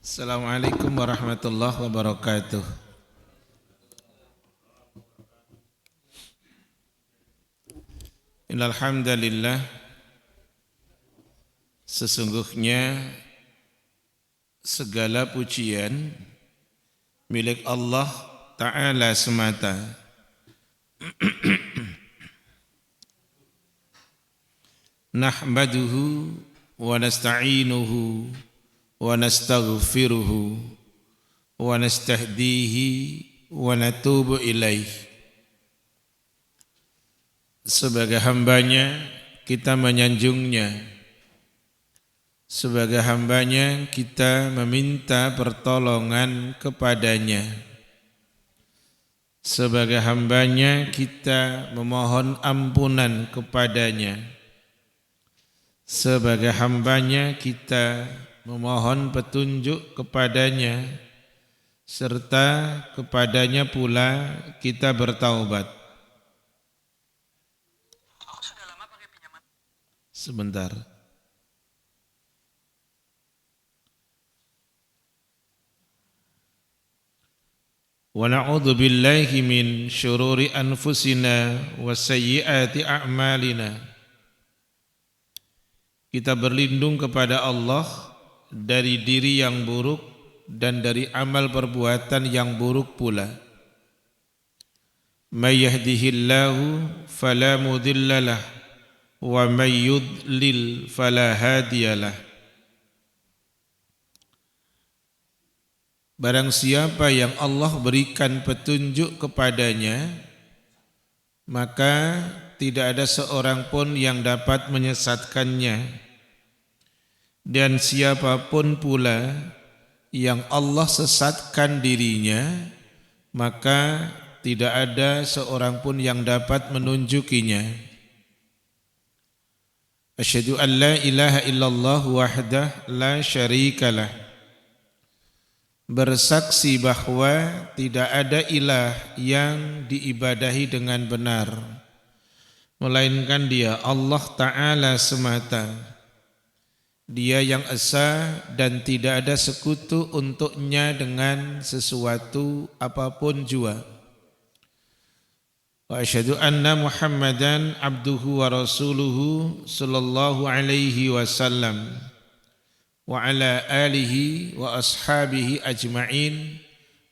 Assalamualaikum warahmatullahi wabarakatuh. Innal hamdalillah, sesungguhnya segala pujian milik Allah Ta'ala semata. Nahmaduhu wa nasta'inuhu wa nastaghfiruhu wa nastahdihi wa natubu ilaih. Sebagai hambanya kita menyanjungnya, sebagai hambanya kita meminta pertolongan kepadanya, sebagai hambanya kita memohon ampunan kepadanya, sebagai hambanya kita memohon petunjuk kepadanya, serta kepadanya pula kita bertaubat. Sebentar. Wa na'udzu billahi min syururi anfusina wa sayyiati a'malina. Kita berlindung kepada Allah dari diri yang buruk dan dari amal perbuatan yang buruk pula. May yahdihillahu fala mudhillalah wa may yudlil fala hadiyalah. Barang siapa yang Allah berikan petunjuk kepadanya, maka tidak ada seorang pun yang dapat menyesatkannya. Dan siapapun pula yang Allah sesatkan dirinya, maka tidak ada seorang pun yang dapat menunjukinya. Asyhadu an la ilaha illallah wahdah la syarikalah. Bersaksi bahwa tidak ada ilah yang diibadahi dengan benar, melainkan Dia, Allah Ta'ala semata. Dia yang esa dan tidak ada sekutu untuknya dengan sesuatu apapun jua. Wa asyhadu anna Muhammadan abduhu wa rasuluhu sallallahu alaihi wasallam wa ala alihi wa ashabihi ajma'in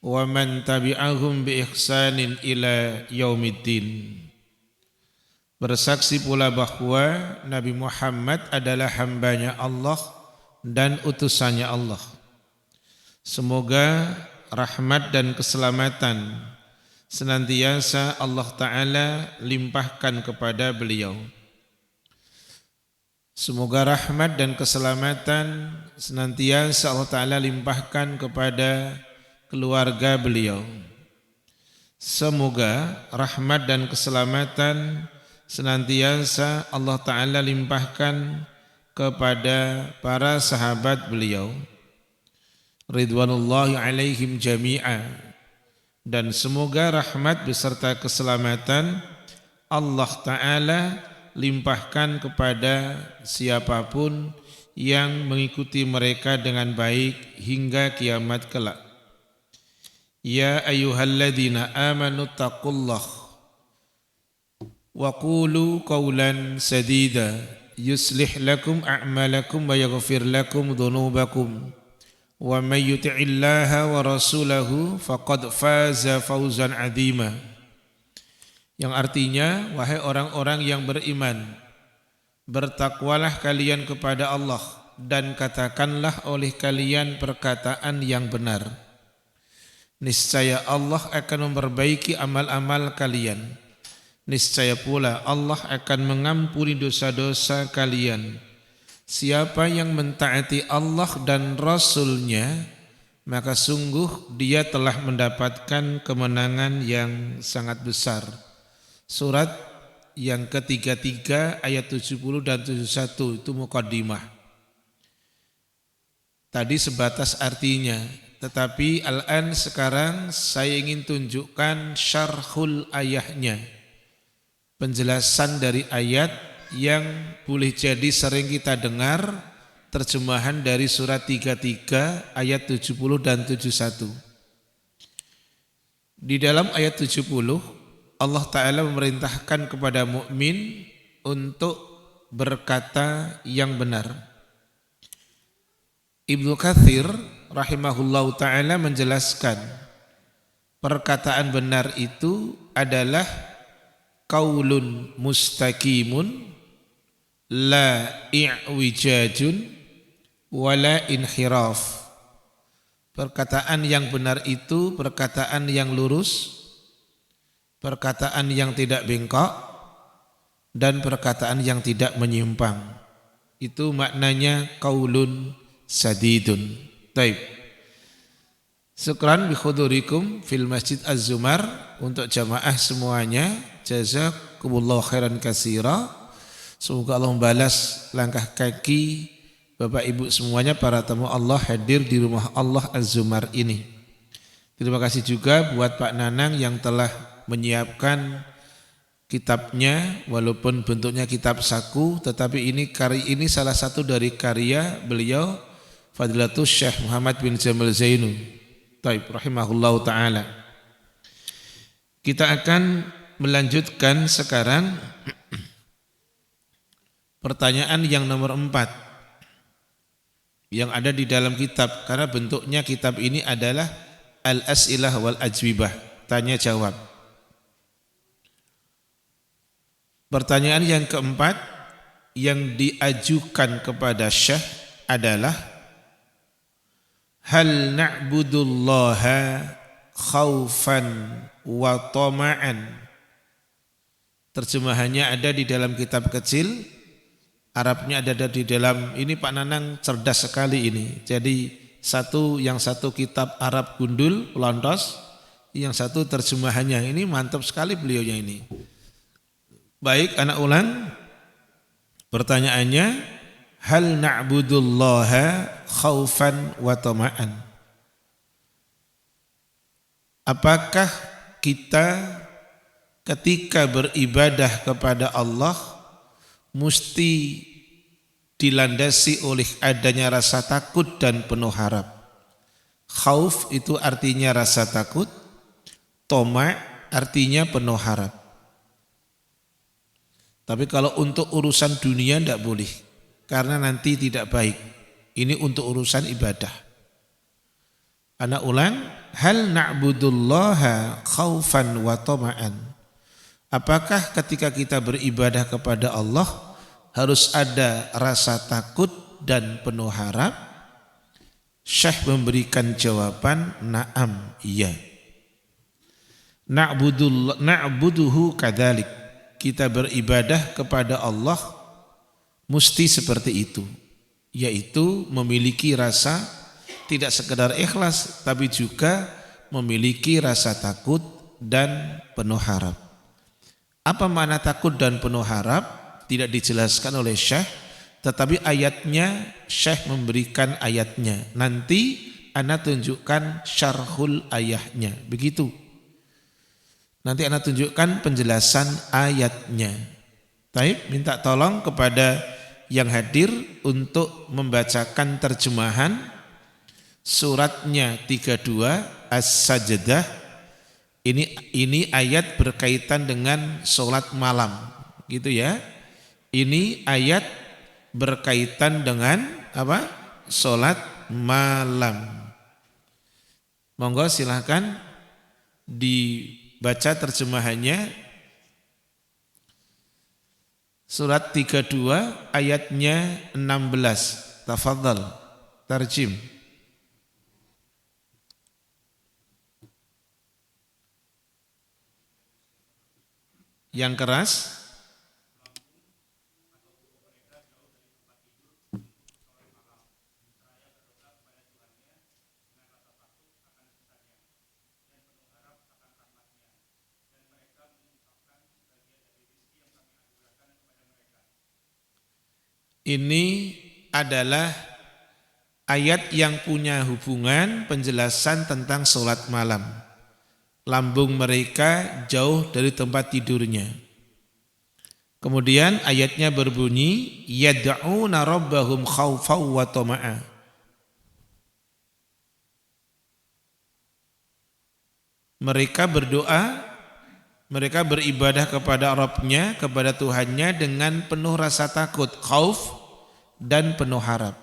wa man tabi'ahum bi ihsanin ila yaumiddin. Bersaksi pula bahwa Nabi Muhammad adalah hambanya Allah dan utusannya Allah. Semoga rahmat dan keselamatan senantiasa Allah Ta'ala limpahkan kepada beliau. Semoga rahmat dan keselamatan senantiasa Allah Ta'ala limpahkan kepada keluarga beliau. Semoga rahmat dan keselamatan senantiasa Allah Ta'ala limpahkan kepada para sahabat beliau, ridwanullahi alaihim jami'a. Dan semoga rahmat beserta keselamatan Allah Ta'ala limpahkan kepada siapapun yang mengikuti mereka dengan baik hingga kiamat kelak. Ya ayyuhalladzina amanu taqullah wa qulu qawlan sadida yuslih lakum a'malakum wa yaghfir lakum dhunubakum wa may yuti'illaha wa rasulahu faqad faza fawzan 'azima. Yang artinya, wahai orang-orang yang beriman, bertakwalah kalian kepada Allah dan katakanlah oleh kalian perkataan yang benar. Niscaya Allah akan memperbaiki amal-amal kalian. Niscaya pula Allah akan mengampuni dosa-dosa kalian. Siapa yang mentaati Allah dan Rasul-Nya, maka sungguh dia telah mendapatkan kemenangan yang sangat besar. Surat yang ke-33 ayat 70 dan 71 itu muqaddimah. Tadi sebatas artinya, tetapi al-an sekarang saya ingin tunjukkan syarhul ayahnya, penjelasan dari ayat yang boleh jadi sering kita dengar terjemahan dari surat 33 ayat 70 dan 71. Di dalam ayat 70 Allah Ta'ala memerintahkan kepada mukmin untuk berkata yang benar. Ibnu Katsir rahimahullahu ta'ala menjelaskan perkataan benar itu adalah qaulun mustaqimun la i'wijajun wala inhiraf. Perkataan yang benar itu perkataan yang lurus, perkataan yang tidak bengkok, dan perkataan yang tidak menyimpang. Itu maknanya qaulun sadidun. Taib. Syukran bi hudurikum fil Masjid Az-Zumar untuk jamaah semuanya. Jazakumullahu khairan katsira. Semoga Allah membalas langkah kaki Bapak Ibu semuanya, para tamu Allah hadir di rumah Allah Az-Zumar ini. Terima kasih juga buat Pak Nanang yang telah menyiapkan kitabnya, walaupun bentuknya kitab saku, tetapi ini salah satu dari karya beliau Fadilatus Syekh Muhammad bin Jamal Zainu Taib rahimahullahu ta'ala. Kita akan melanjutkan sekarang pertanyaan yang nomor 4 yang ada di dalam kitab, karena bentuknya kitab ini adalah al-as'ilah wal ajwibah, tanya jawab. Pertanyaan yang keempat yang diajukan kepada Syekh adalah hal na'budullaha khaufan wa tama'an. Terjemahannya ada di dalam kitab kecil, Arabnya ada di dalam, ini Pak Nanang cerdas sekali ini. Jadi yang satu kitab Arab gundul, pelontos, yang satu terjemahannya. Ini mantap sekali beliaunya ini. Baik, anak ulang. Pertanyaannya, hal na'budullaha khaufan wa tama'an. Apakah kita ketika beribadah kepada Allah mesti dilandasi oleh adanya rasa takut dan penuh harap? Khauf itu artinya rasa takut, toma artinya penuh harap. Tapi kalau untuk urusan dunia tidak boleh, karena nanti tidak baik. Ini untuk urusan ibadah. Anak ulang, hal na'budullaha khaufan wa tama'an. Apakah ketika kita beribadah kepada Allah harus ada rasa takut dan penuh harap? Syekh memberikan jawaban na'am, iya. Na'buduhu kadzalik. Kita beribadah kepada Allah mesti seperti itu, yaitu memiliki rasa tidak sekedar ikhlas, tapi juga memiliki rasa takut dan penuh harap. Apa makna takut dan penuh harap? Tidak dijelaskan oleh Syekh, tetapi ayatnya Syekh memberikan ayatnya. Nanti ana tunjukkan syarhul ayahnya, begitu. Nanti ana tunjukkan penjelasan ayatnya. Taib, minta tolong kepada yang hadir untuk membacakan terjemahan suratnya 32 As-Sajdah. Ini ayat berkaitan dengan sholat malam, gitu ya. Ini ayat berkaitan dengan apa? Sholat malam. Monggo silahkan dibaca terjemahannya. Surat 32 ayatnya 16. Tafadhal, tarjim. Yang keras. Ini adalah ayat yang punya hubungan penjelasan tentang sholat malam. Lambung mereka jauh dari tempat tidurnya. Kemudian ayatnya berbunyi yad'una rabbahum khaufan wa tama'a. Mereka berdoa, mereka beribadah kepada Rabb-nya, kepada Tuhannya dengan penuh rasa takut, khauf dan penuh harap.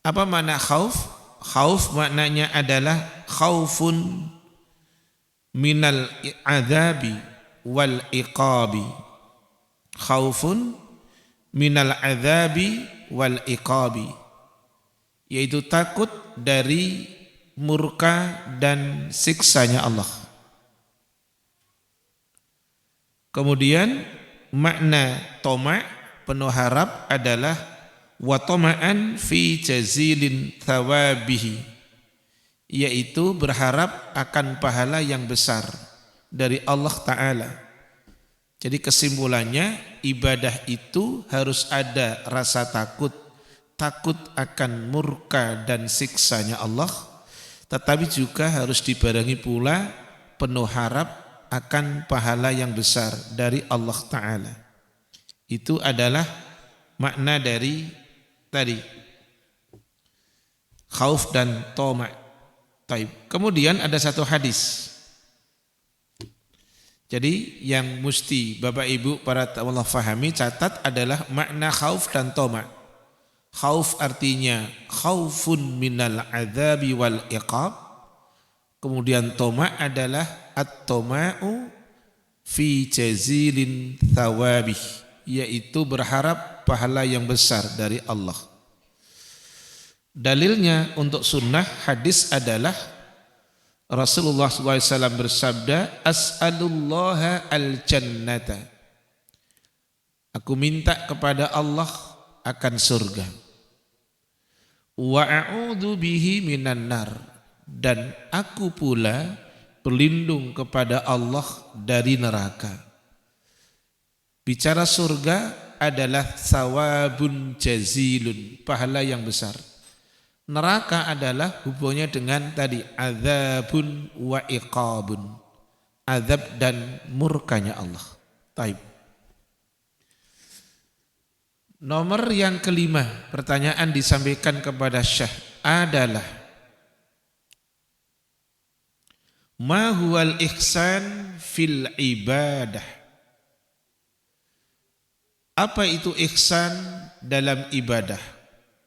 Apa makna khauf? Khauf maknanya adalah khaufun minal adzabi wal iqabi. Khaufun minal adzabi wal iqabi, yaitu takut dari murka dan siksanya Allah. Kemudian makna toma' penuh harap adalah wa tama'an fi jazilin thawabihi, yaitu berharap akan pahala yang besar dari Allah Ta'ala. Jadi kesimpulannya ibadah itu harus ada rasa takut, takut akan murka dan siksanya Allah, tetapi juga harus dibarengi pula penuh harap akan pahala yang besar dari Allah Ta'ala. Itu adalah makna dari tadi khauf dan toma'. Kemudian ada satu hadis. Jadi yang mesti Bapak Ibu para Allah fahami, catat adalah makna khauf dan toma'. Khauf artinya khaufun minal adzabi wal iqab. Kemudian toma' adalah at-toma'u fi jazilin thawabih, yaitu berharap pahala yang besar dari Allah. Dalilnya untuk sunnah hadis adalah Rasulullah SAW bersabda, as'alullaha al-jannata. Aku minta kepada Allah akan surga. Wa a'udzu bihi minan nar, dan aku pula berlindung kepada Allah dari neraka. Bicara surga adalah sawabun jazilun, pahala yang besar. Neraka adalah hubungannya dengan tadi azabun wa iqabun, azab dan murkanya Allah. Taib. Nomor yang kelima, pertanyaan disampaikan kepada Syekh adalah ma huwal ihsan fil ibadah? Apa itu ihsan dalam ibadah?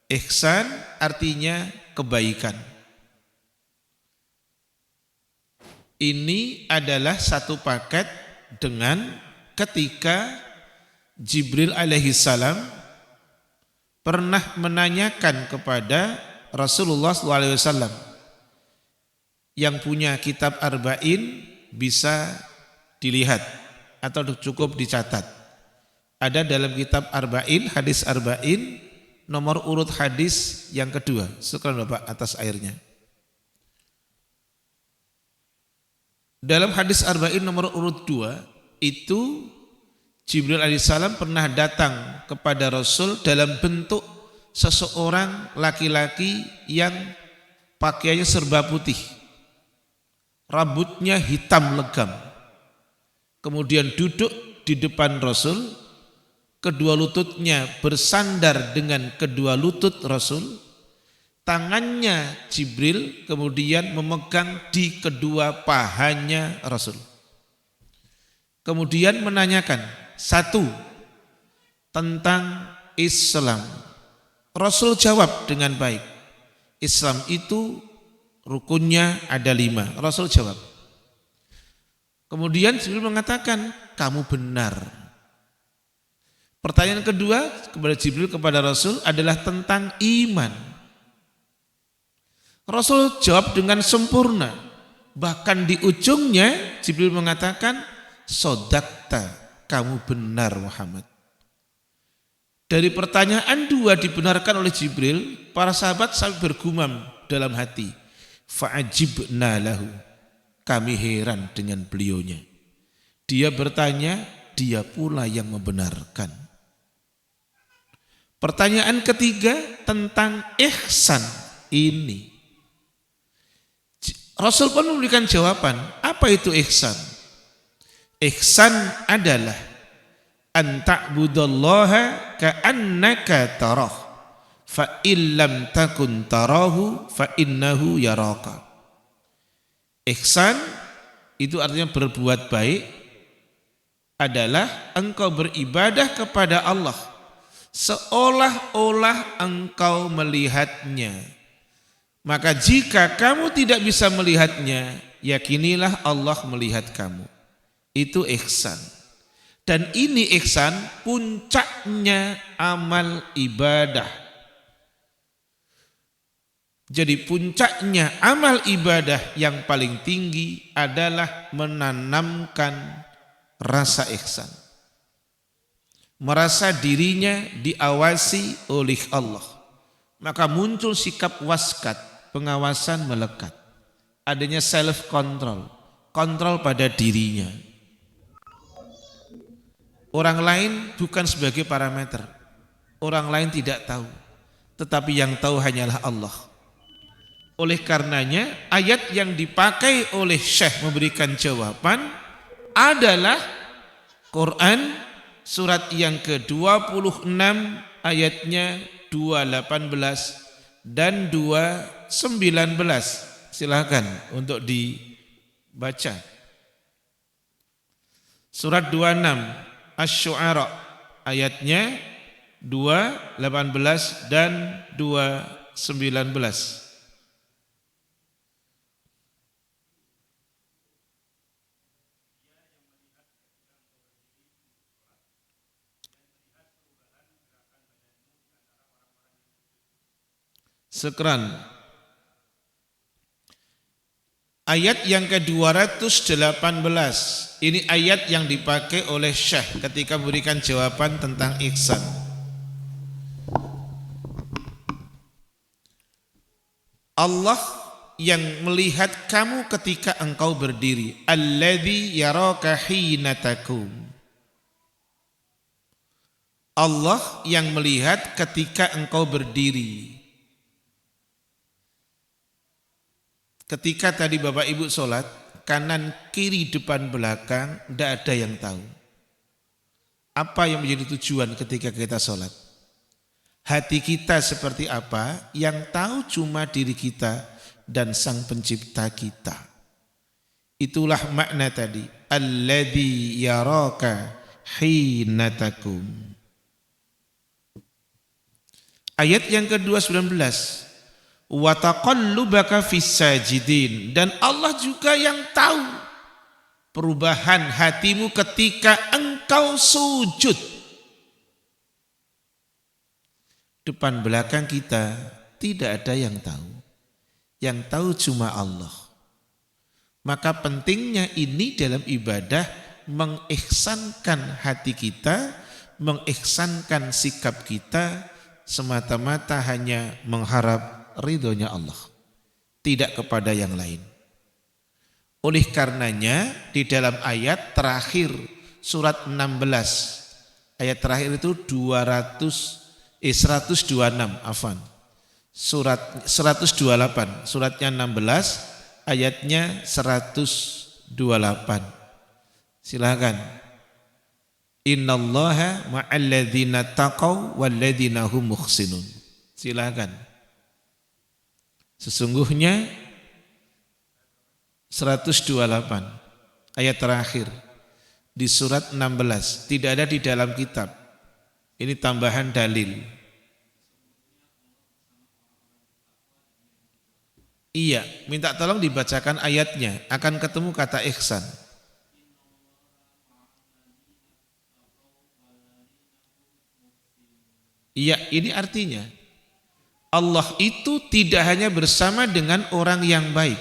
Ihsan artinya kebaikan. Ini adalah satu paket dengan ketika Jibril alaihissalam pernah menanyakan kepada Rasulullah SAW yang punya kitab Arba'in, bisa dilihat atau cukup dicatat. Ada dalam kitab Arba'in, hadis Arba'in, nomor urut hadis yang kedua. Syukran Bapak atas airnya. Dalam hadis Arba'in nomor urut 2 itu Jibril alaihissalam pernah datang kepada Rasul dalam bentuk seseorang laki-laki yang pakaiannya serba putih, rambutnya hitam legam, kemudian duduk di depan Rasul, kedua lututnya bersandar dengan kedua lutut Rasul, tangannya Jibril kemudian memegang di kedua pahanya Rasul. Kemudian menanyakan satu tentang Islam. Rasul jawab dengan baik. Islam itu rukunnya ada 5. Rasul jawab. Kemudian Jibril mengatakan, kamu benar. Pertanyaan kedua kepada Jibril kepada Rasul adalah tentang iman. Rasul jawab dengan sempurna. Bahkan di ujungnya Jibril mengatakan, sodakta, kamu benar Muhammad. Dari pertanyaan 2 dibenarkan oleh Jibril, para sahabat sampai bergumam dalam hati, fa'ajibna lahu, kami heran dengan beliaunya. Dia bertanya, dia pula yang membenarkan. Pertanyaan ketiga tentang ihsan ini. Rasul pun memberikan jawaban, apa itu ihsan? Ihsan adalah an ta'budallaha ka'annaka tarah fa illam takun tarahu fa innahu yaraka. Ihsan itu artinya berbuat baik adalah engkau beribadah kepada Allah seolah-olah engkau melihatnya. Maka jika kamu tidak bisa melihatnya, yakinilah Allah melihat kamu. Itu ihsan. Dan ini ihsan puncaknya amal ibadah. Jadi puncaknya amal ibadah yang paling tinggi adalah menanamkan rasa ihsan. Merasa dirinya diawasi oleh Allah. Maka muncul sikap waskat, pengawasan melekat. Adanya self control, kontrol pada dirinya. Orang lain bukan sebagai parameter. Orang lain tidak tahu. Tetapi yang tahu hanyalah Allah. Oleh karenanya ayat yang dipakai oleh Syekh memberikan jawaban adalah Quran surat yang ke-26 ayatnya 218 dan 219. Silakan untuk dibaca. Surat 26 Asy-Syu'ara ayatnya 218 dan 219. Sekran. Ayat yang ke-218. Ini ayat yang dipakai oleh Syekh ketika memberikan jawaban tentang ihsan. Allah yang melihat kamu ketika engkau berdiri. Alladzi yaraka hina taqum. Allah yang melihat ketika engkau berdiri. Ketika tadi Bapak Ibu sholat, kanan, kiri, depan, belakang, tidak ada yang tahu. Apa yang menjadi tujuan ketika kita sholat? Hati kita seperti apa, yang tahu cuma diri kita dan Sang Pencipta kita. Itulah makna tadi. Alladzi yaraka hina taqum. Ayat yang ke-219. Wa taqallubaka fis sajidin, dan Allah juga yang tahu perubahan hatimu ketika engkau sujud. Depan belakang kita tidak ada yang tahu. Yang tahu cuma Allah. Maka pentingnya ini dalam ibadah mengihsankan hati kita, mengihsankan sikap kita semata-mata hanya mengharap ridhonya Allah, tidak kepada yang lain. Oleh karenanya di dalam ayat terakhir surat 16, ayat terakhir itu 126, afwan. Surat 128, suratnya 16, ayatnya 128. Silakan. Innallaha ma'alladzina taqaw walladzina hum muhsinun. Silakan. Sesungguhnya 128 ayat terakhir di surat 16 tidak ada di dalam kitab. Ini tambahan dalil. Iya, minta tolong dibacakan ayatnya, akan ketemu kata ihsan. Iya, ini artinya Allah itu tidak hanya bersama dengan orang yang baik,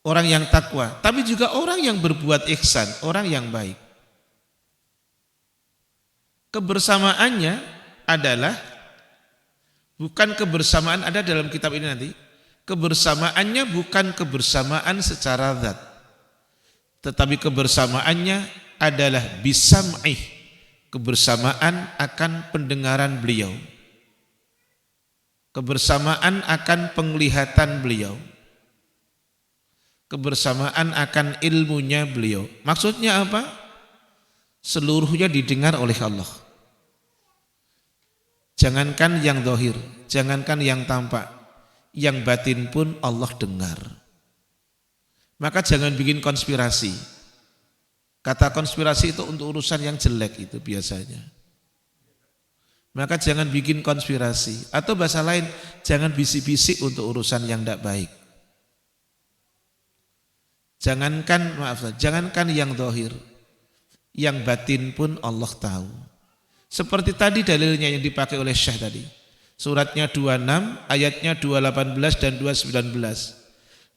orang yang takwa, tapi juga orang yang berbuat ihsan, orang yang baik. Kebersamaannya adalah bukan kebersamaan ada dalam kitab ini nanti. Kebersamaannya bukan kebersamaan secara zat, tetapi kebersamaannya adalah bisam'ih, kebersamaan akan pendengaran beliau. Kebersamaan akan penglihatan beliau. Kebersamaan akan ilmunya beliau. Maksudnya apa? seluruhnya didengar oleh Allah. Jangankan yang zahir, jangankan yang tampak, yang batin pun Allah dengar. Maka jangan bikin konspirasi. Kata konspirasi itu untuk urusan yang jelek itu biasanya. Maka jangan bikin konspirasi. Atau bahasa lain, jangan bisik-bisik untuk urusan yang tidak baik. Jangankan yang zahir, yang batin pun Allah tahu. Seperti tadi dalilnya yang dipakai oleh Syekh tadi. Suratnya 26, ayatnya 218 dan 219.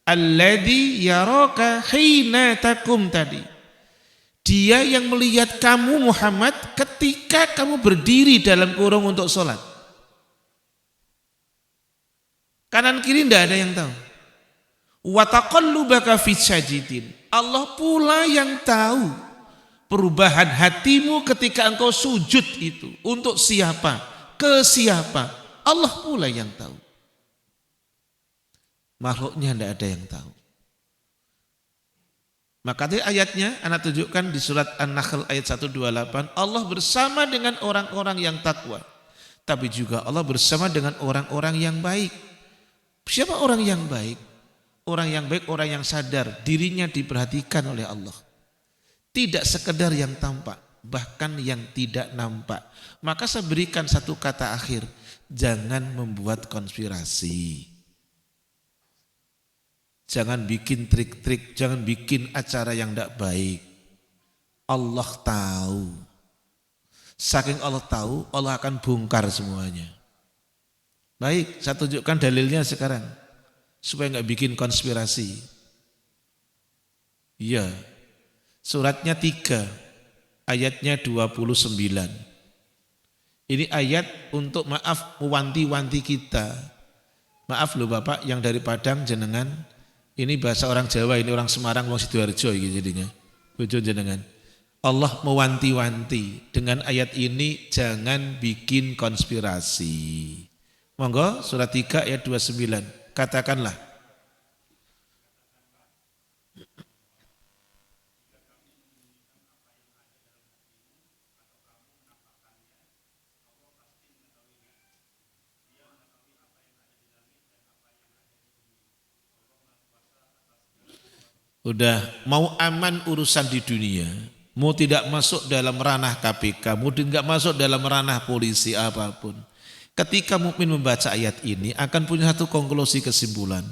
Alladzi yaraka hina takum tadi. Dia yang melihat kamu Muhammad ketika kamu berdiri dalam kurung untuk sholat. Kanan kiri tidak ada yang tahu. Wa taqallubaka fis sajidin. Allah pula yang tahu perubahan hatimu ketika engkau sujud itu. Untuk siapa? Ke siapa? Allah pula yang tahu. Makhluknya tidak ada yang tahu. Maka tadi ayatnya anak tunjukkan di surat An-Nahl ayat 128. Allah bersama dengan orang-orang yang takwa. Tapi juga Allah bersama dengan orang-orang yang baik. Siapa orang yang baik? Orang yang baik, orang yang sadar dirinya diperhatikan oleh Allah. Tidak sekedar yang tampak, bahkan yang tidak nampak. Maka saya berikan satu kata akhir. Jangan membuat konspirasi. Jangan bikin trik-trik, jangan bikin acara yang tidak baik. Allah tahu. Saking Allah tahu, Allah akan bongkar semuanya. Baik, saya tunjukkan dalilnya sekarang. Supaya nggak bikin konspirasi. Iya. Suratnya 3, ayatnya 29. Ini ayat untuk maaf mewanti-wanti kita. Maaf loh Bapak yang dari Padang jenengan. Ini bahasa orang Jawa, ini orang Semarang, wong Sidoarjo iki jadinya. Bojo jenengan. Allah mewanti-wanti dengan ayat ini jangan bikin konspirasi. Monggo surat 3 ayat 29. Katakanlah. Udah mau aman urusan di dunia, mau tidak masuk dalam ranah KPK, mau tidak masuk dalam ranah polisi apapun. Ketika mukmin membaca ayat ini akan punya satu konklusi kesimpulan.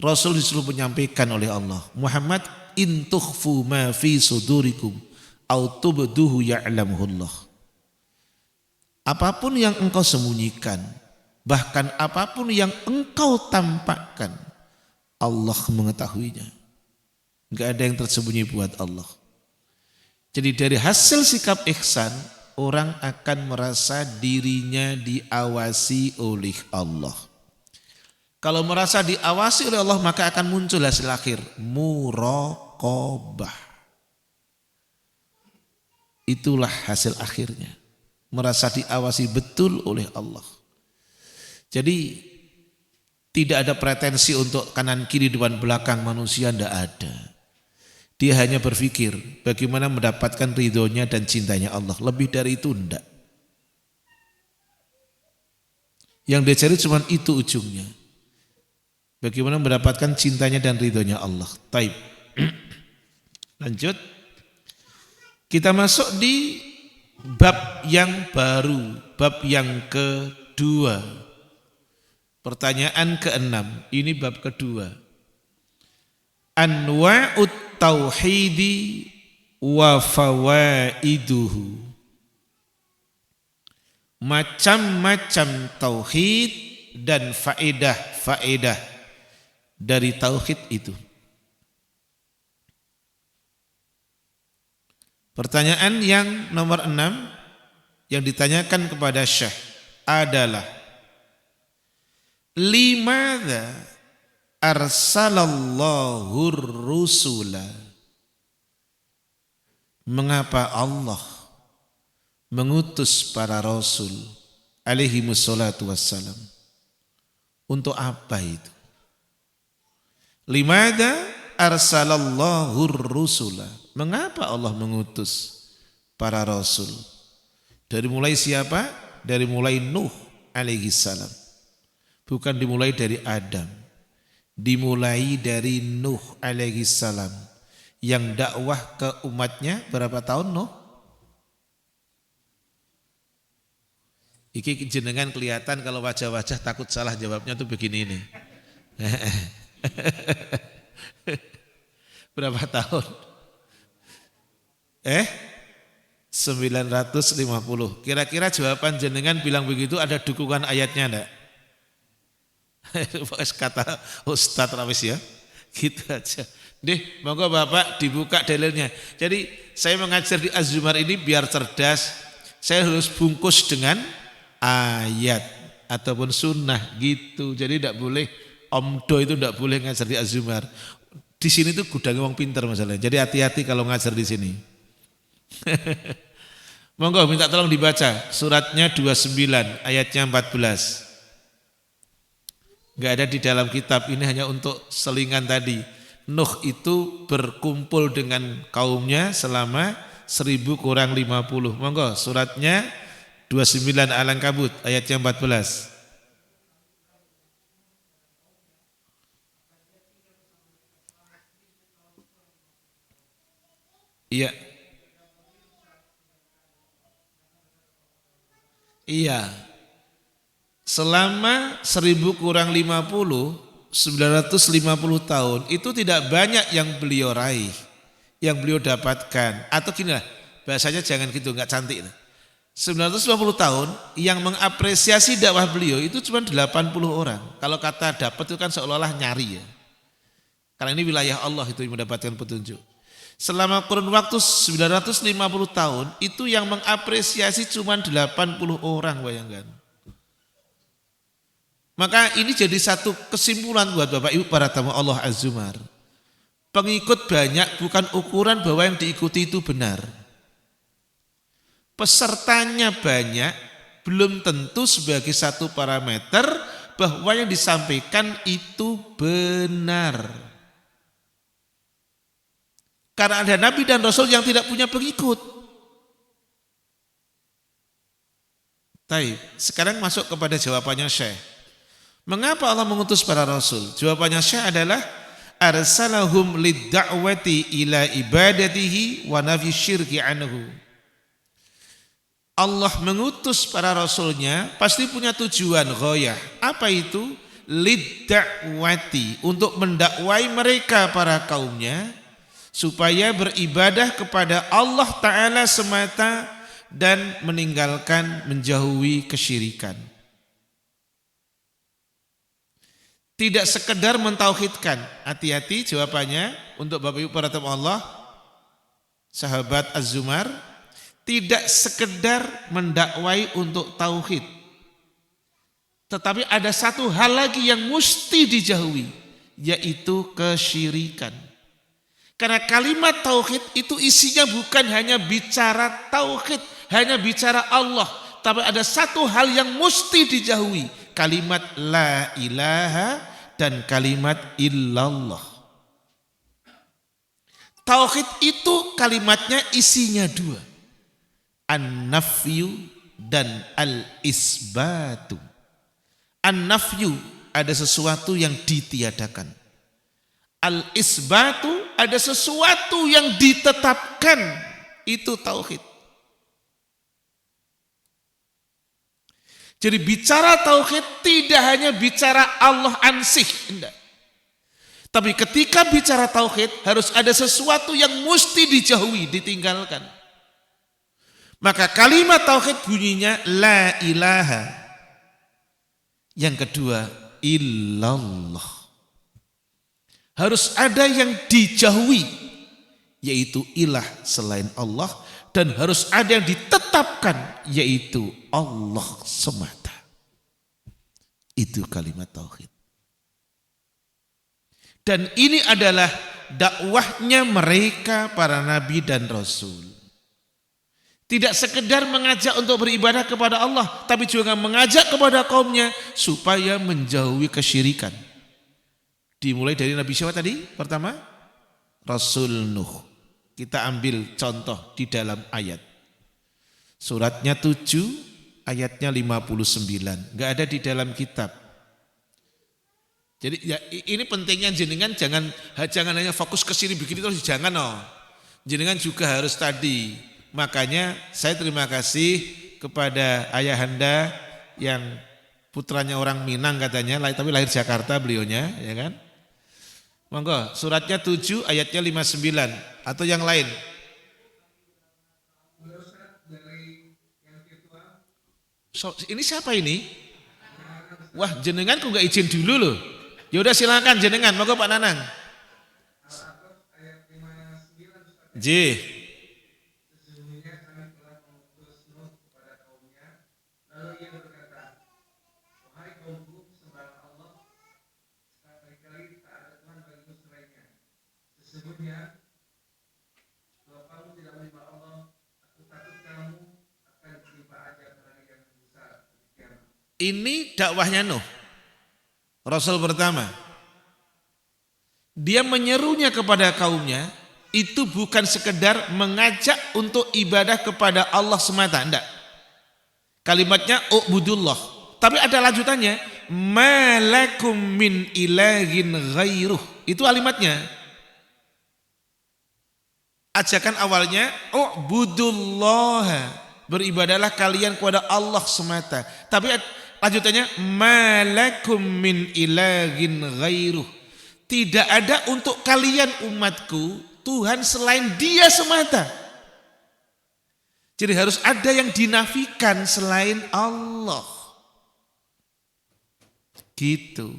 Rasul disuruh menyampaikan oleh Allah, Muhammad in tukhfu ma fi sudurikum au tubduhu ya'lamuhullah. Apapun yang engkau sembunyikan, bahkan apapun yang engkau tampakkan, Allah mengetahuinya. Enggak ada yang tersembunyi buat Allah. Jadi dari hasil sikap ihsan, orang akan merasa dirinya diawasi oleh Allah. Kalau merasa diawasi oleh Allah, maka akan muncul hasil akhir, muraqabah. Itulah hasil akhirnya. Merasa diawasi betul oleh Allah. Jadi tidak ada pretensi untuk kanan kiri depan belakang manusia, tidak ada. Dia hanya berpikir bagaimana mendapatkan ridhonya dan cintanya Allah. Lebih dari itu enggak. Yang dia cari cuma itu ujungnya. Bagaimana mendapatkan cintanya dan ridhonya Allah. Taib. Lanjut. Kita masuk di bab yang baru. Bab yang kedua. Pertanyaan ke-6. Ini bab kedua. Anwa'ut tauhidi wa fawaiduhu. Macam-macam tauhid dan faedah-faedah dari tauhid itu. Pertanyaan yang nomor 6 yang ditanyakan kepada Syekh adalah limadza arsalallahu rusula. Mengapa Allah mengutus para rasul alaihi wassalatu wassalam? Untuk apa itu? Limadza arsalallahu rusula. Mengapa Allah mengutus para rasul. Dari mulai siapa? Dari mulai Nuh alaihi salam. Bukan dimulai dari Adam. Dimulai dari Nuh alaihi salam. Yang dakwah ke umatnya berapa tahun Nuh? Iki jenengan kelihatan kalau wajah-wajah takut salah jawabnya tuh begini ini. Berapa tahun? 950. Kira-kira jawaban jenengan bilang begitu ada dukungan ayatnya enggak? Kata Ustadz Rawis ya. Gitu aja. Deh, monggo Bapak dibuka dalilnya. Jadi saya mengajar di Az-Zumar ini biar cerdas. Saya harus bungkus dengan ayat ataupun sunnah gitu. Jadi tidak boleh omdo itu tidak boleh ngajar di Az-Zumar. Di sini tuh gudangnya wong pinter masalahnya. Jadi hati-hati kalau ngajar di sini. Monggo minta tolong dibaca suratnya 29 ayatnya 14. Enggak ada di dalam kitab, ini hanya untuk selingan tadi. Nuh itu berkumpul dengan kaumnya selama 1000 kurang 50. Monggo suratnya 29 Al-Ankabut ayatnya 14. Iya. Iya. Selama 1000 kurang 50, 950 tahun itu tidak banyak yang beliau raih, yang beliau dapatkan. Atau gini lah, bahasanya jangan gitu, enggak cantik. 950 tahun yang mengapresiasi dakwah beliau itu cuma 80 orang. Kalau kata dapat itu kan seolah-olah nyari ya. Karena ini wilayah Allah itu yang mendapatkan petunjuk. Selama kurun waktu 950 tahun itu yang mengapresiasi cuma 80 orang, bayangkan. Maka ini jadi satu kesimpulan buat Bapak Ibu para tamu Allah Az-Zumar. Pengikut banyak bukan ukuran bahwa yang diikuti itu benar. Pesertanya banyak belum tentu sebagai satu parameter bahwa yang disampaikan itu benar. Karena ada Nabi dan Rasul yang tidak punya pengikut. Baik, sekarang masuk kepada jawabannya Syekh. Mengapa Allah mengutus para Rasul? Jawabannya Syekh adalah arsalahum lid-da'wati ila ibadatihi wa nafi syirki anhu. Allah mengutus para Rasulnya pasti punya tujuan ghayah. Apa itu? Lid-da'wati, untuk mendakwai mereka para kaumnya supaya beribadah kepada Allah Ta'ala semata dan meninggalkan menjauhi kesyirikan. Tidak sekedar mentauhidkan. Hati-hati jawabannya untuk Bapak Ibu para tamu Allah, sahabat Az-Zumar, tidak sekedar mendakwai untuk tauhid. Tetapi ada satu hal lagi yang mesti dijauhi, yaitu kesyirikan. Karena kalimat tauhid itu isinya bukan hanya bicara tauhid, hanya bicara Allah, tapi ada satu hal yang mesti dijauhi, kalimat la ilaha dan kalimat illallah. Tauhid itu kalimatnya isinya dua, an-nafyu dan al-isbatu. An-nafyu ada sesuatu yang ditiadakan. Al-isbatu ada sesuatu yang ditetapkan, itu tauhid. Jadi bicara tauhid tidak hanya bicara Allah ansih, enggak. Tapi ketika bicara tauhid harus ada sesuatu yang mesti dijauhi, ditinggalkan. Maka kalimat tauhid bunyinya la ilaha. Yang kedua illallah. Harus ada yang dijauhi, yaitu ilah selain Allah, dan harus ada yang ditetapkan, yaitu Allah semata. Itu kalimat tauhid. Dan ini adalah dakwahnya mereka para nabi dan rasul. Tidak sekedar mengajak untuk beribadah kepada Allah, tapi juga mengajak kepada kaumnya supaya menjauhi kesyirikan. Dimulai dari Nabi siapa tadi? Pertama, Rasul Nuh. Kita ambil contoh di dalam ayat. Suratnya 7, ayatnya 59. Enggak ada di dalam kitab. Jadi ya, ini pentingnya jenengan jangan hanya fokus ke sini begini terus, jangan Jenengan juga harus tadi. Makanya saya terima kasih kepada ayahanda yang putranya orang Minang katanya, tapi lahir Jakarta beliaunya, ya kan? Monggo, suratnya 7 ayatnya 59 atau yang lain. Ini siapa ini? Wah, jenengan kok nggak izin dulu loh. Ya udah silakan jenengan, monggo Pak Nanang. J. Ini dakwahnya Nuh, Rasul pertama. Dia menyerunya kepada kaumnya, itu bukan sekedar mengajak untuk ibadah kepada Allah semata, enggak. Kalimatnya ubudullah, tapi ada lanjutannya, malakum min ilahin ghairuh. Itu kalimatnya. Ajakan awalnya ubudullah, beribadahlah kalian kepada Allah semata. Tapi lanjutannya malakum min ilahin ghairuh. Tidak ada untuk kalian umatku Tuhan selain Dia semata. Jadi harus ada yang dinafikan selain Allah. Gitu.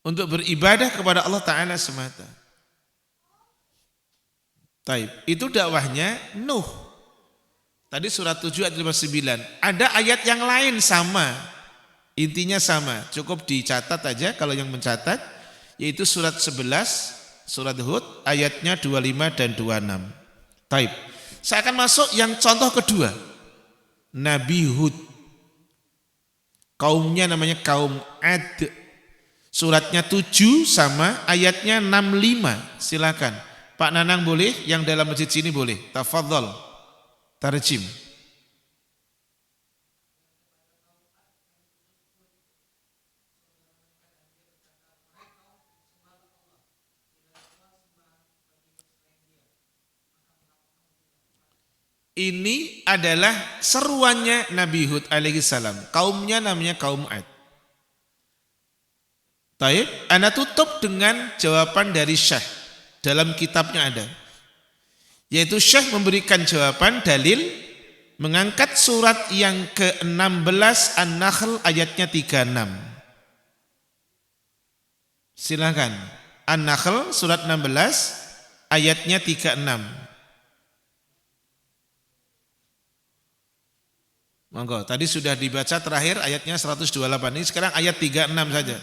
Untuk beribadah kepada Allah Ta'ala semata. Taib. Itu dakwahnya Nuh. Tadi surat 7 ayat 59. Ada ayat yang lain sama. Intinya sama. Cukup dicatat aja kalau yang mencatat. Yaitu surat 11, surat Hud ayatnya 25 dan 26. Taib. Saya akan masuk yang contoh kedua. Nabi Hud. Kaumnya namanya kaum Ad. Suratnya 7 sama ayatnya 65. Silakan. Pak Nanang boleh, yang dalam masjid sini boleh. Tafadhol. Tarjim. Ini adalah seruannya Nabi Hud alaihi salam. Kaumnya namanya kaum Ad. Taib, Anda tutup dengan jawaban dari Syekh. Dalam kitabnya ada. Yaitu Syekh memberikan jawaban dalil mengangkat surat yang ke-16 An-Nahl ayatnya 36. Silakan. An-Nahl surat 16 ayatnya 36. Monggo, tadi sudah dibaca terakhir ayatnya 128. Ini sekarang ayat 36 saja.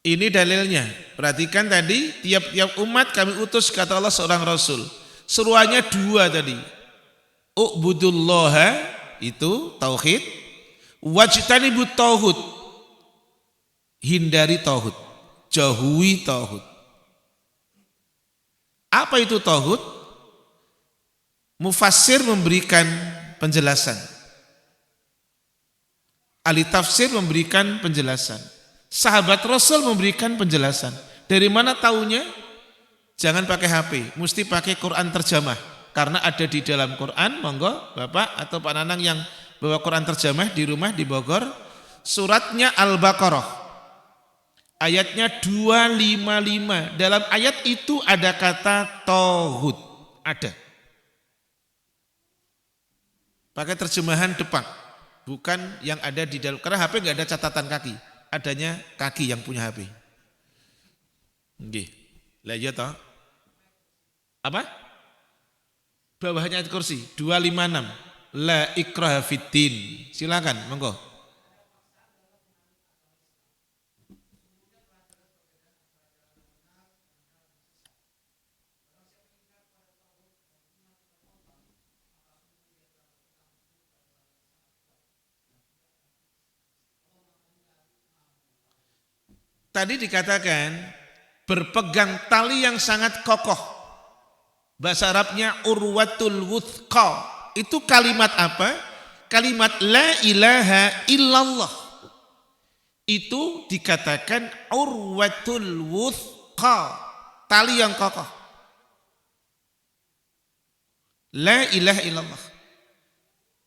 Ini dalilnya. Perhatikan tadi, tiap-tiap umat kami utus kata Allah seorang Rasul. Seruannya dua tadi. U'budullaha, itu tauhid. Wajtanibut tauhid. Hindari tauhid. Jauhi tauhid. Apa itu tauhid? Mufassir memberikan penjelasan. Ahli tafsir memberikan penjelasan. Sahabat Rasul memberikan penjelasan. Dari mana taunya? Jangan pakai HP, mesti pakai Quran terjemah. Karena ada di dalam Quran, monggo Bapak atau Pak Nanang yang bawa Quran terjemah di rumah di Bogor. Suratnya Al-Baqarah. Ayatnya 255. Dalam ayat itu ada kata tauhid. Ada. Pakai terjemahan depan. Bukan yang ada di dalam. Karena HP nggak ada catatan kaki. Adanya kaki yang punya HP. Nggih. Lah iya toh. Apa? Bawahnya ayat kursi 256. La ikraha fiddin. Silakan, monggo. tadi dikatakan berpegang tali yang sangat kokoh. Bahasa Arabnya urwatul wuthqa. Itu kalimat apa? Kalimat la ilaha illallah. Itu dikatakan urwatul wuthqa. Tali yang kokoh. La ilaha illallah.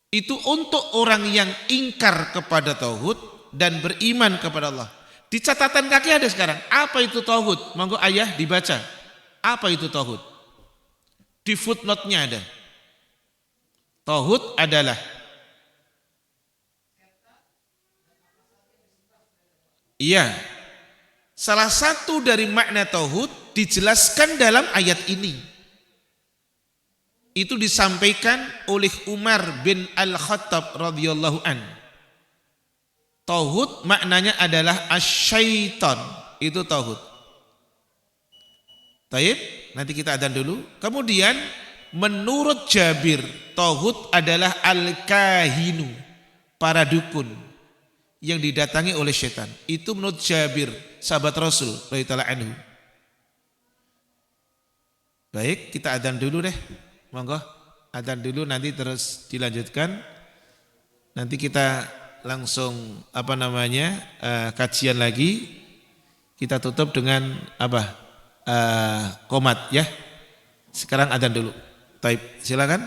Itu untuk orang yang ingkar kepada tauhid dan beriman kepada Allah. Di catatan kaki ada sekarang. Apa itu tauhid? Monggo ayah dibaca. Apa itu tauhid? Di footnote-nya ada. Tauhid adalah salah satu dari makna tauhid dijelaskan dalam ayat ini. Itu disampaikan oleh Umar bin Al-Khattab radhiyallahu an. Tauhid maknanya adalah asyaiton. Itu tauhid. Taib, nanti kita adzan dulu. Kemudian menurut Jabir, tauhid adalah al-kahinu, para dukun yang didatangi oleh setan. Itu menurut Jabir, sahabat Rasul radhiyallahu anhu. Baik, kita adzan dulu deh. Monggo, adzan dulu nanti terus dilanjutkan. Nanti kita langsung kajian lagi. Kita tutup dengan qomat ya. Sekarang adzan dulu. Taib, silakan.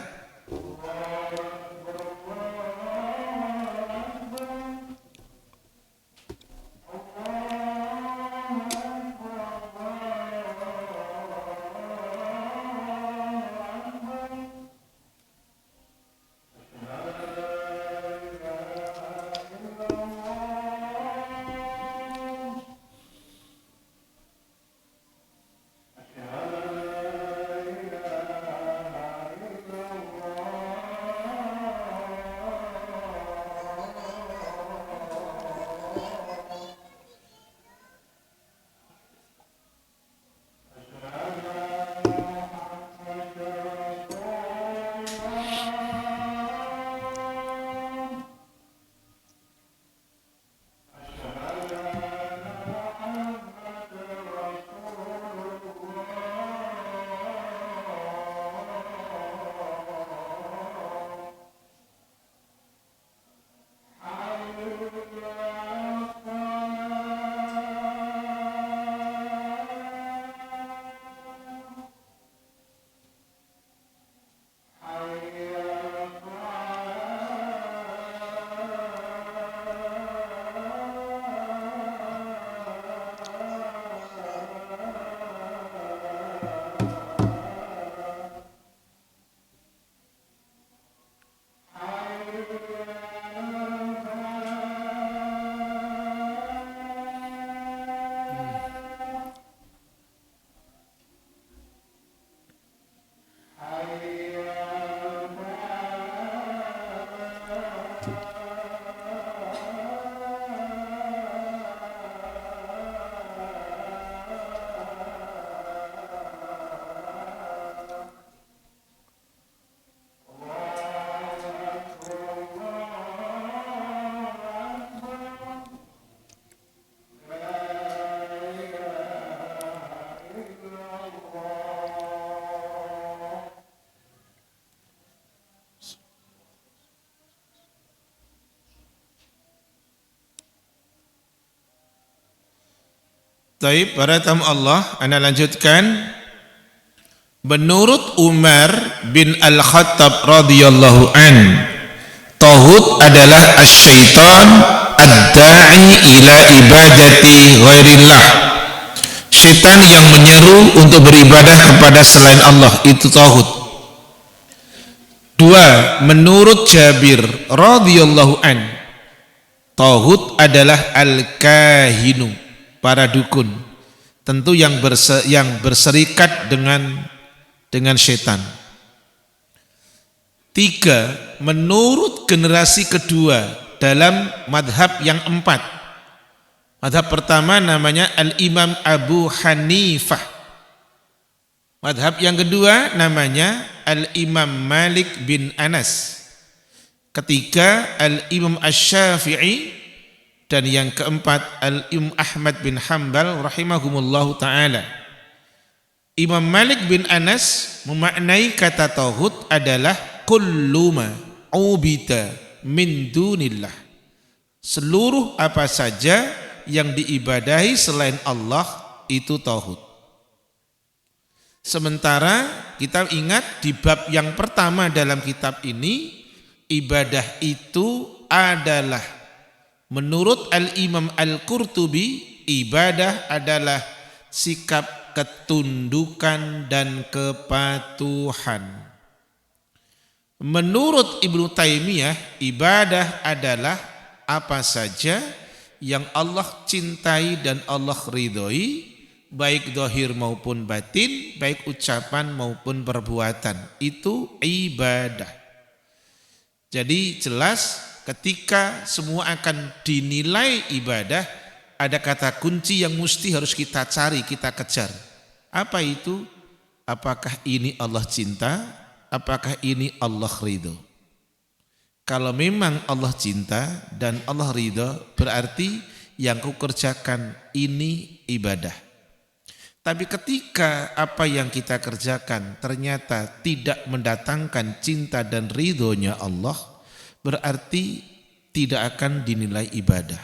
Taib, para tamu Allah, ana lanjutkan. Menurut Umar bin Al-Khattab radhiyallahu an, tauhid adalah asyaitan ad-da'i ila ibadati ghairillah. Syaitan yang menyeru untuk beribadah kepada selain Allah, itu tauhid. Dua, menurut Jabir radhiyallahu an, tauhid adalah al-kahinu, para dukun, tentu yang berserikat dengan setan. Tiga, menurut generasi kedua dalam madhab yang empat. Madhab pertama namanya Al-Imam Abu Hanifah. Madhab yang kedua namanya Al-Imam Malik bin Anas. Ketiga Al-Imam Asy-Syafi'i. Dan yang keempat, Al-Imam Ahmad bin Hanbal rahimahumullahu ta'ala. Imam Malik bin Anas memaknai kata tauhid adalah kullu ma ubida min dunillah. Seluruh apa saja yang diibadahi selain Allah itu tauhid. Sementara kita ingat di bab yang pertama dalam kitab ini, ibadah itu adalah menurut Al-Imam Al-Qurtubi, ibadah adalah sikap ketundukan dan kepatuhan. Menurut Ibnu Taimiyah, ibadah adalah apa saja yang Allah cintai dan Allah ridhoi, baik zahir maupun batin, baik ucapan maupun perbuatan. Itu ibadah. Jadi jelas ketika semua akan dinilai ibadah, ada kata kunci yang mesti harus kita cari, kita kejar. Apa itu? Apakah ini Allah cinta? Apakah ini Allah ridho? Kalau memang Allah cinta dan Allah ridho, berarti yang kau kerjakan ini ibadah. Tapi ketika apa yang kita kerjakan ternyata tidak mendatangkan cinta dan ridhonya Allah, berarti tidak akan dinilai ibadah.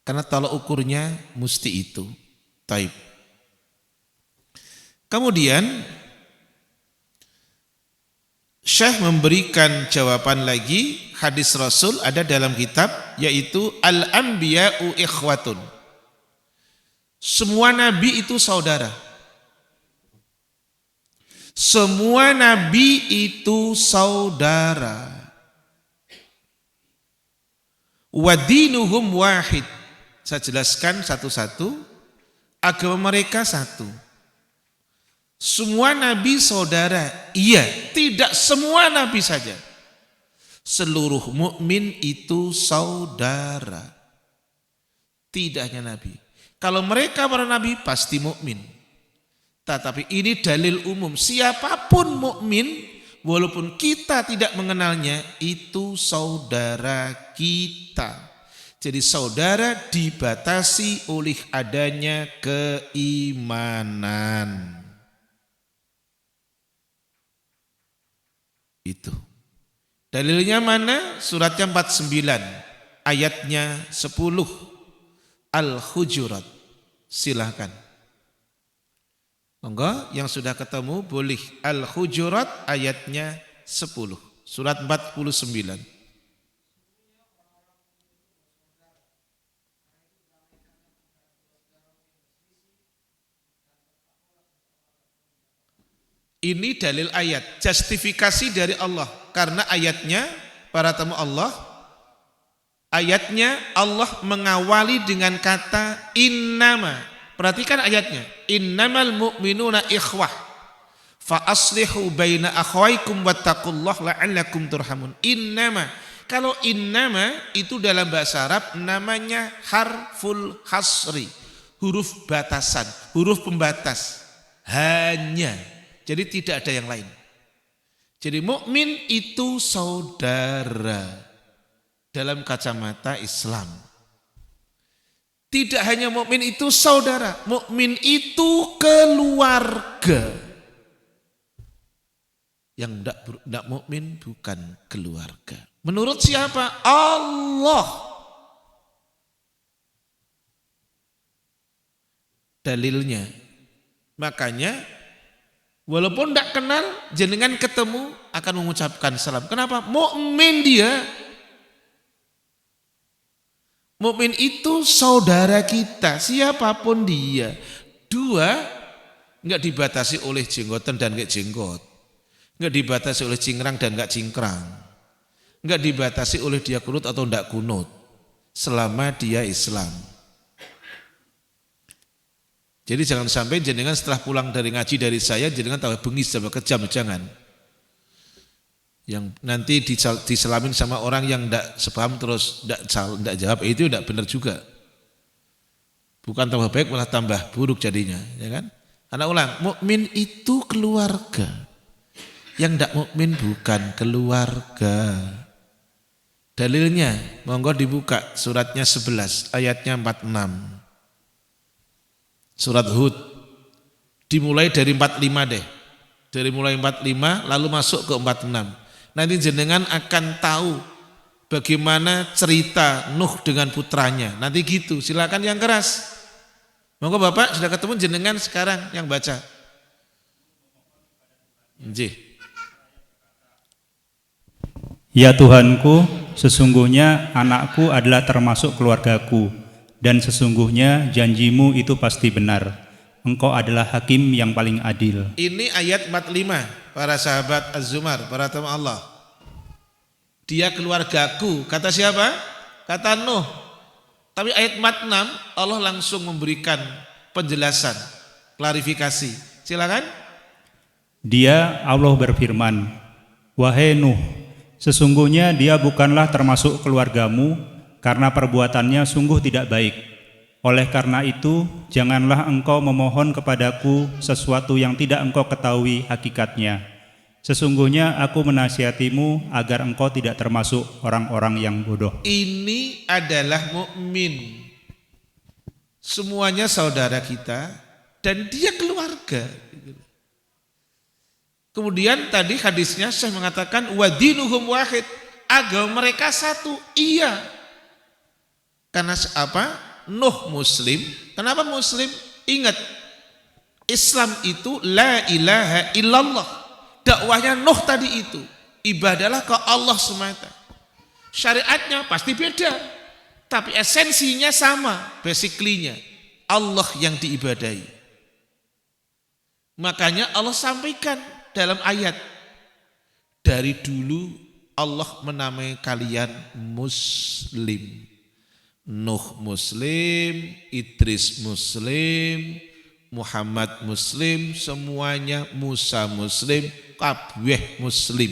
Karena tolak ukurnya mesti itu. Taib. Kemudian Syekh memberikan jawaban lagi, hadis Rasul ada dalam kitab, yaitu Al-Anbiya'u ikhwatun. Semua nabi itu saudara. Semua nabi itu saudara. Wa dinuhum wahid. Saya jelaskan satu-satu. Agama mereka satu. Semua nabi saudara. Iya, tidak semua nabi saja. Seluruh mukmin itu saudara. Tidak hanya nabi. Kalau mereka para nabi pasti mukmin. Tetapi ini dalil umum. Siapapun mukmin, walaupun kita tidak mengenalnya, itu saudara kita. Jadi saudara dibatasi oleh adanya keimanan. Itu. Dalilnya mana? Suratnya 49, ayatnya 10. Al-Hujurat. Silahkan. Monggo yang sudah ketemu boleh. Al-Hujurat ayatnya 10. Surat 49. Ini dalil ayat, justifikasi dari Allah. Karena ayatnya, para tamu Allah, ayatnya Allah mengawali dengan kata innama. Perhatikan ayatnya. Innamal mu'minuna ikhwah. Fa aslihu baina akhwaikum wattaqullaha la'allakum turhamun. Innama. Kalau innama itu dalam bahasa Arab namanya harful hasri. Huruf batasan, huruf pembatas. Hanya. Jadi tidak ada yang lain. Jadi mukmin itu saudara dalam kacamata Islam. Tidak hanya mukmin itu saudara, mukmin itu keluarga. Yang tidak mukmin bukan keluarga. Menurut siapa? Allah. Dalilnya. Makanya walaupun tidak kenal, jenengan ketemu akan mengucapkan salam. Kenapa? Mukmin dia. Mukmin itu saudara kita, siapapun dia. Dua, enggak dibatasi oleh jenggotan dan enggak jenggot. Enggak dibatasi oleh cingkrang dan enggak cingkrang. Enggak dibatasi oleh dia kunut atau enggak kunut. Selama dia Islam. Jadi jangan sampai jenengan setelah pulang dari ngaji dari saya, jenengan tahu bengis sama kejam, jangan. Yang nanti diselamin sama orang yang tidak sepaham terus tidak jawab, itu tidak benar juga. Bukan tambah baik malah tambah buruk jadinya, ya kan? Karena ulang, mukmin itu keluarga. Yang tidak mukmin bukan keluarga. Dalilnya, monggo dibuka suratnya 11, ayatnya 46. Surat Hud. Dimulai dari 45 deh. Dari mulai 45 lalu masuk ke 46. Nanti jenengan akan tahu bagaimana cerita Nuh dengan putranya. Nanti gitu, silakan yang keras. Monggo Bapak sudah ketemu jenengan sekarang yang baca. Nggih. Ya Tuhanku, sesungguhnya anakku adalah termasuk keluargaku, dan sesungguhnya janjimu itu pasti benar. Engkau adalah hakim yang paling adil. Ini ayat 45, para sahabat Az-Zumar, para tamu Allah. Dia keluargaku, kata siapa? Kata Nuh. Tapi ayat 46 Allah langsung memberikan penjelasan, klarifikasi. Silakan. Dia Allah berfirman, wahai Nuh, sesungguhnya dia bukanlah termasuk keluargamu karena perbuatannya sungguh tidak baik. Oleh karena itu, janganlah engkau memohon kepadaku sesuatu yang tidak engkau ketahui hakikatnya. Sesungguhnya aku menasihatimu agar engkau tidak termasuk orang-orang yang bodoh. Ini adalah mukmin. Semuanya saudara kita dan dia keluarga. Kemudian tadi hadisnya Syekh mengatakan wadinuhum wahid, agama mereka satu. Iya. Karena apa? Nuh muslim. Kenapa muslim? Ingat, Islam itu la ilaha illallah. Dakwahnya Nuh tadi itu, ibadahlah ke Allah semata. Syariatnya pasti beda, tapi esensinya sama, basically-nya Allah yang diibadahi. Makanya Allah sampaikan dalam ayat, dari dulu Allah menamai kalian muslim. Nuh muslim, Idris muslim, Muhammad muslim, semuanya Musa muslim, kabeh muslim.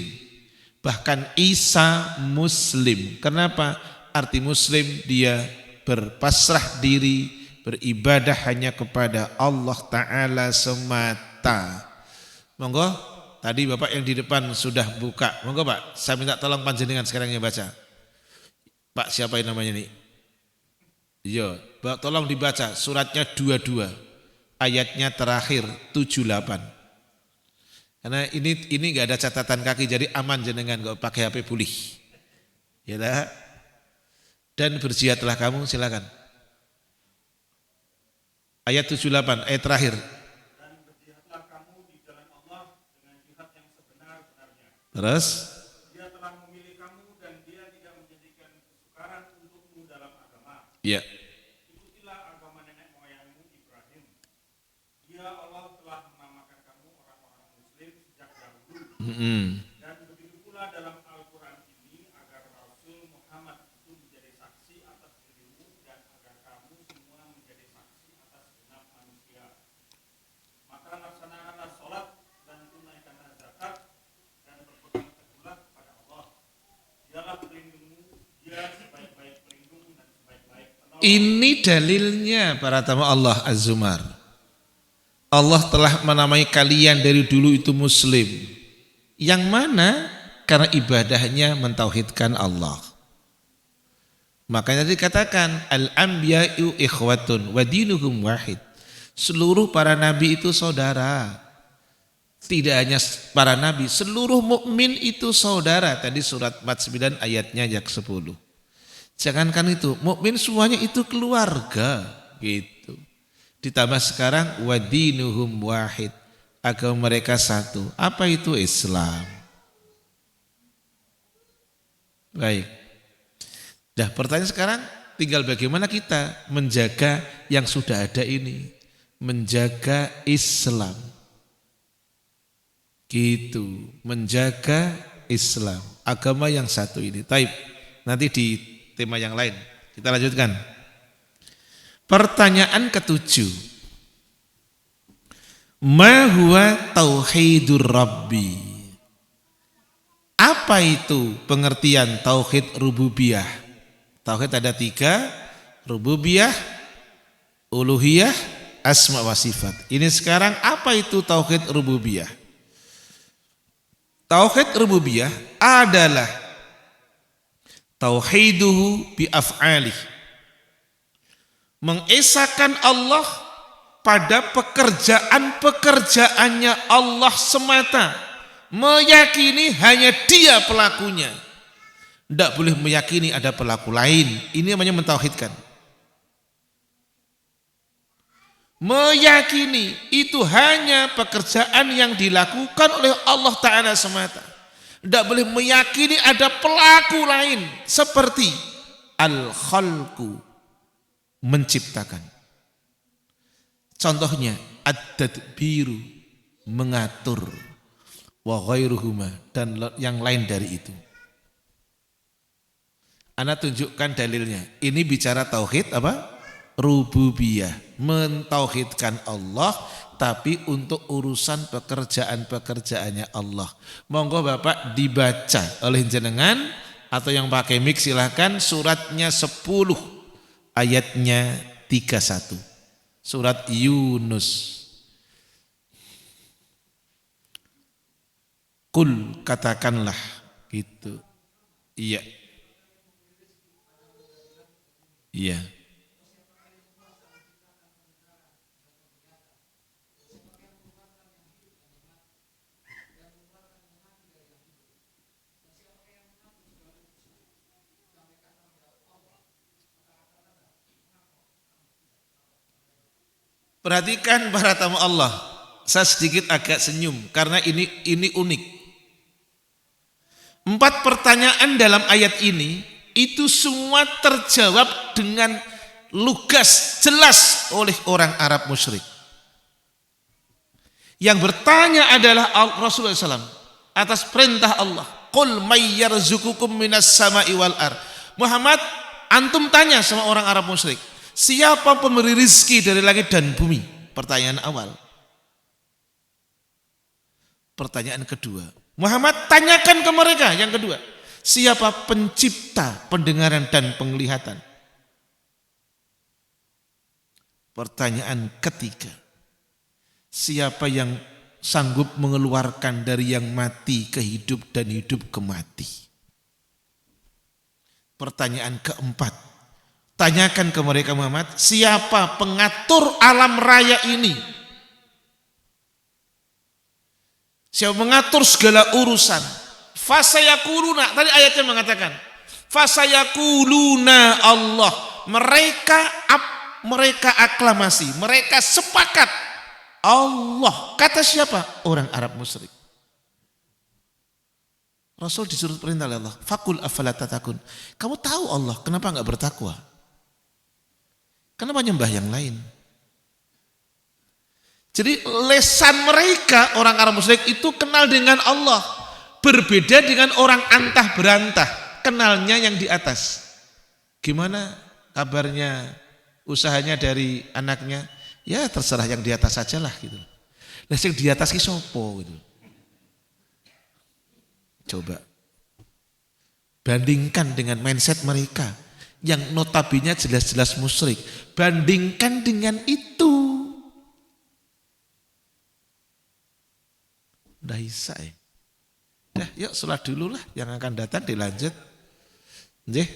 Bahkan Isa muslim. Kenapa? Arti muslim dia berpasrah diri, beribadah hanya kepada Allah Ta'ala semata. Monggo, tadi Bapak yang di depan sudah buka. Monggo Pak, saya minta tolong panjenengan sekarang yang baca. Pak siapa yang namanya nih? Iya, tolong dibaca suratnya 22, ayatnya terakhir 78. Karena ini nggak ada catatan kaki, jadi aman jenengan nggak pakai HP pulih. Ya dah. Dan berjihadlah kamu, silakan. Ayat 78, ayat terakhir. Dan berjihadlah kamu di jalan Allah dengan jihad yang sebenar-benarnya. Terus? Dia telah memilih kamu dan dia tidak menjadikan kesukaran untukmu dalam agama. Ya. Ikutilah agama nenek moyangmu Ibrahim. Dia Allah telah menamakan kamu orang-orang Muslim sejak dahulu. Dan begitu pula dalam Al-Quran ini agar Rasul Muhammad itu menjadi saksi atas dirimu dan agar kamu semua menjadi saksi atas genap manusia. Maka laksanakanlah sholat dan tunaikanlah zakat dan berpegang teguhlah kepada Allah. Dialah pelindungmu, dia sebaik-baik pelindung dan sebaik-baik penolong. Ini dalilnya para tamu Allah Az-Zumar. Allah telah menamai kalian dari dulu itu muslim. Yang mana? Karena ibadahnya mentauhidkan Allah. Makanya dikatakan al-anbiya'u ikhwatun wa dinuhum wahid. Seluruh para nabi itu saudara. Tidak hanya para nabi, seluruh mukmin itu saudara. Tadi surat 49 ayatnya yang 10. Jangankan itu, mukmin semuanya itu keluarga gitu. Ditambah sekarang wadinuhum wahid, agama mereka satu. Apa itu Islam? Baik. Dah pertanyaan sekarang tinggal bagaimana kita menjaga yang sudah ada ini, menjaga Islam. Gitu, menjaga Islam, agama yang satu ini. Taib. Nanti di tema yang lain kita lanjutkan. Pertanyaan ketujuh. Ma huwa tauhidur rabbi? Apa itu pengertian tauhid rububiyah? Tauhid ada 3, rububiyah, uluhiyah, asma wa sifat. Ini sekarang apa itu tauhid rububiyah? Tauhid rububiyah adalah Tauhiduhu bi af'alih. Mengesahkan Allah pada pekerjaan-pekerjaannya Allah semata. Meyakini hanya Dia pelakunya. Tidak boleh meyakini ada pelaku lain. Ini namanya mentauhidkan. Meyakini itu hanya pekerjaan yang dilakukan oleh Allah Ta'ala semata. Tidak boleh meyakini ada pelaku lain. Seperti al-khalqu, menciptakan. Contohnya ad-tadbiru, mengatur. Wa ghairuhuma, dan yang lain dari itu. Ana tunjukkan dalilnya. Ini bicara tauhid apa? Rububiyah, mentauhidkan Allah tapi untuk urusan pekerjaan-pekerjaannya Allah. Monggo Bapak dibaca oleh jenengan atau yang pakai mic silahkan suratnya 10 ayatnya 31. Surat Yunus. Kul, katakanlah gitu. Iya. Iya. Perhatikan para tamu Allah. Saya sedikit agak senyum karena ini unik. 4 pertanyaan dalam ayat ini itu semua terjawab dengan lugas, jelas oleh orang Arab musyrik. Yang bertanya adalah Rasulullah SAW atas perintah Allah. Qul may yarzuqukum minas sama'i wal ard. Muhammad, antum tanya sama orang Arab musyrik, siapa pemberi rizki dari langit dan bumi? Pertanyaan awal. Pertanyaan kedua, Muhammad tanyakan ke mereka yang kedua, siapa pencipta pendengaran dan penglihatan? Pertanyaan ketiga, siapa yang sanggup mengeluarkan dari yang mati ke hidup dan hidup ke mati? Pertanyaan keempat, tanyakan ke mereka Muhammad, siapa pengatur alam raya ini? Siapa mengatur segala urusan? Fasayakuluna, tadi ayatnya mengatakan, fasayakuluna Allah. Mereka aklamasi, mereka sepakat Allah. Kata siapa? Orang Arab musyrik. Rasul disuruh perintah oleh Allah, fakul afala tatakun. Kamu tahu Allah, kenapa enggak bertakwa? Kenapa nyembah yang lain? Jadi lesan mereka orang Arab musyrik itu kenal dengan Allah. Berbeda dengan orang antah berantah, kenalnya yang di atas. Gimana kabarnya, usahanya dari anaknya? Ya terserah yang di atas sajalah gitu. Nah yang di atas ki sopo gitu. Coba bandingkan dengan mindset mereka yang notabene jelas-jelas musyrik. Bandingkan dengan itu. Udah isa ya. Dah, yuk sholat dulu lah, yang akan datang dilanjut.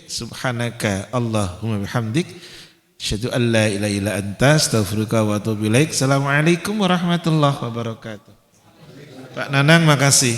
Subhanaka Allahumma bihamdik, asyhadu an la ilaha illa anta, astaghfiruka wa atubu ilaik. Assalamualaikum warahmatullahi wabarakatuh. Pak Nanang makasih.